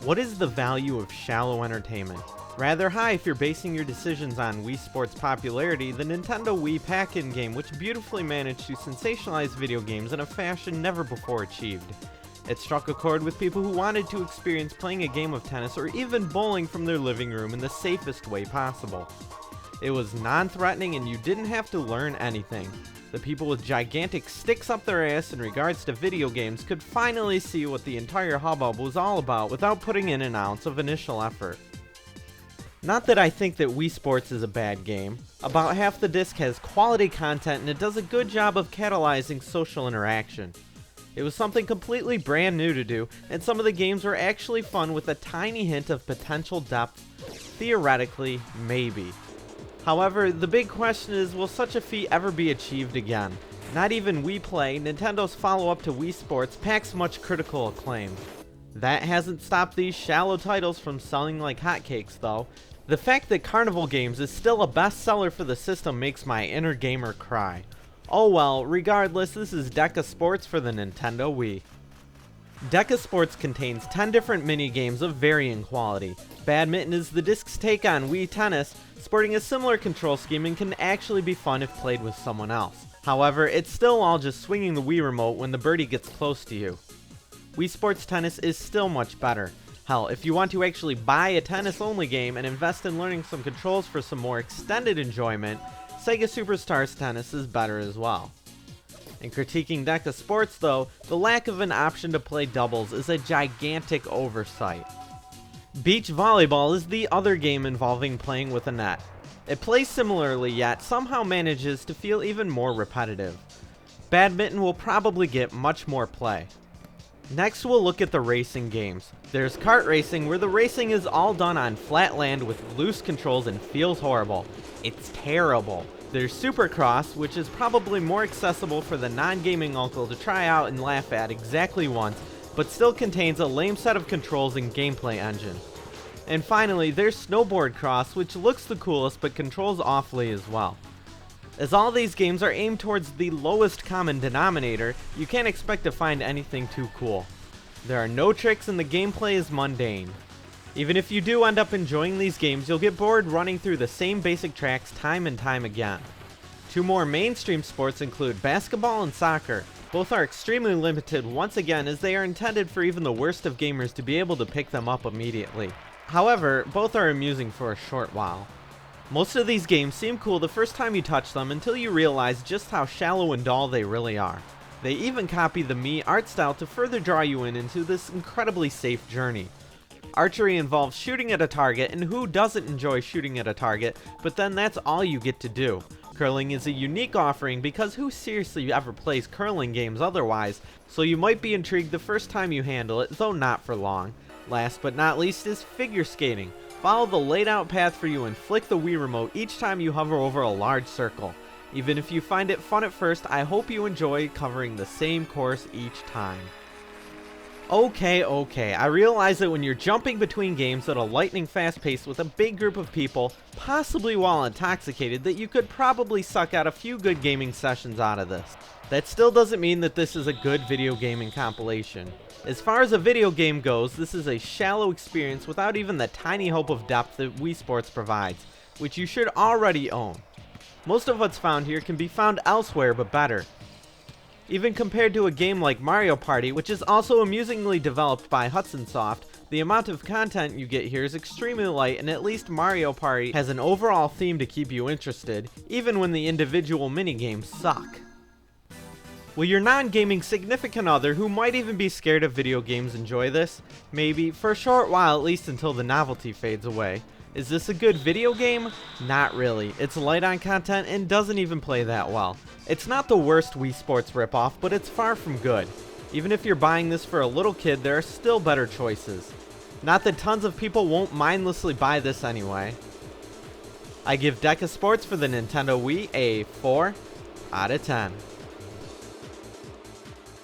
What is the value of shallow entertainment? Rather high if you're basing your decisions on Wii Sports' popularity, the Nintendo Wii pack-in game, which beautifully managed to sensationalize video games in a fashion never before achieved. It struck a chord with people who wanted to experience playing a game of tennis or even bowling from their living room in the safest way possible. It was non-threatening and you didn't have to learn anything. The people with gigantic sticks up their ass in regards to video games could finally see what the entire hubbub was all about without putting in an ounce of initial effort. Not that I think that Wii Sports is a bad game. About half the disc has quality content and it does a good job of catalyzing social interaction. It was something completely brand new to do, and some of the games were actually fun with a tiny hint of potential depth. Theoretically, maybe. However, the big question is, will such a feat ever be achieved again? Not even Wii Play, Nintendo's follow-up to Wii Sports, packs much critical acclaim. That hasn't stopped these shallow titles from selling like hotcakes though. The fact that Carnival Games is still a bestseller for the system makes my inner gamer cry. Oh well, regardless, this is Deca Sports for the Nintendo Wii. Deca Sports contains 10 different mini-games of varying quality. Badminton is the disc's take on Wii Tennis, sporting a similar control scheme and can actually be fun if played with someone else. However, it's still all just swinging the Wii remote when the birdie gets close to you. Wii Sports Tennis is still much better. Hell, if you want to actually buy a tennis-only game and invest in learning some controls for some more extended enjoyment, Sega Superstars Tennis is better as well. In critiquing Deca Sports though, the lack of an option to play doubles is a gigantic oversight. Beach Volleyball is the other game involving playing with a net. It plays similarly yet somehow manages to feel even more repetitive. Badminton will probably get much more play. Next we'll look at the racing games. There's kart racing where the racing is all done on flat land with loose controls and feels horrible. It's terrible. There's Supercross, which is probably more accessible for the non-gaming uncle to try out and laugh at exactly once, but still contains a lame set of controls and gameplay engine. And finally, there's Snowboard Cross, which looks the coolest but controls awfully as well. As all these games are aimed towards the lowest common denominator, you can't expect to find anything too cool. There are no tricks and the gameplay is mundane. Even if you do end up enjoying these games, you'll get bored running through the same basic tracks time and time again. Two more mainstream sports include basketball and soccer. Both are extremely limited once again as they are intended for even the worst of gamers to be able to pick them up immediately. However, both are amusing for a short while. Most of these games seem cool the first time you touch them until you realize just how shallow and dull they really are. They even copy the Mii art style to further draw you into this incredibly safe journey. Archery involves shooting at a target, and who doesn't enjoy shooting at a target, but then that's all you get to do. Curling is a unique offering because who seriously ever plays curling games otherwise, so you might be intrigued the first time you handle it, though not for long. Last but not least is figure skating. Follow the laid out path for you and flick the Wii remote each time you hover over a large circle. Even if you find it fun at first, I hope you enjoy covering the same course each time. Okay, I realize that when you're jumping between games at a lightning fast pace with a big group of people, possibly while intoxicated, that you could probably suck out a few good gaming sessions out of this. That still doesn't mean that this is a good video gaming compilation. As far as a video game goes, this is a shallow experience without even the tiny hope of depth that Wii Sports provides, which you should already own. Most of what's found here can be found elsewhere but better. Even compared to a game like Mario Party, which is also amusingly developed by Hudson Soft, the amount of content you get here is extremely light, and at least Mario Party has an overall theme to keep you interested, even when the individual minigames suck. Will your non-gaming significant other, who might even be scared of video games, enjoy this? Maybe, for a short while at least until the novelty fades away. Is this a good video game? Not really. It's light on content and doesn't even play that well. It's not the worst Wii Sports ripoff, but it's far from good. Even if you're buying this for a little kid, there are still better choices. Not that tons of people won't mindlessly buy this anyway. I give Deca Sports for the Nintendo Wii a 4 out of 10.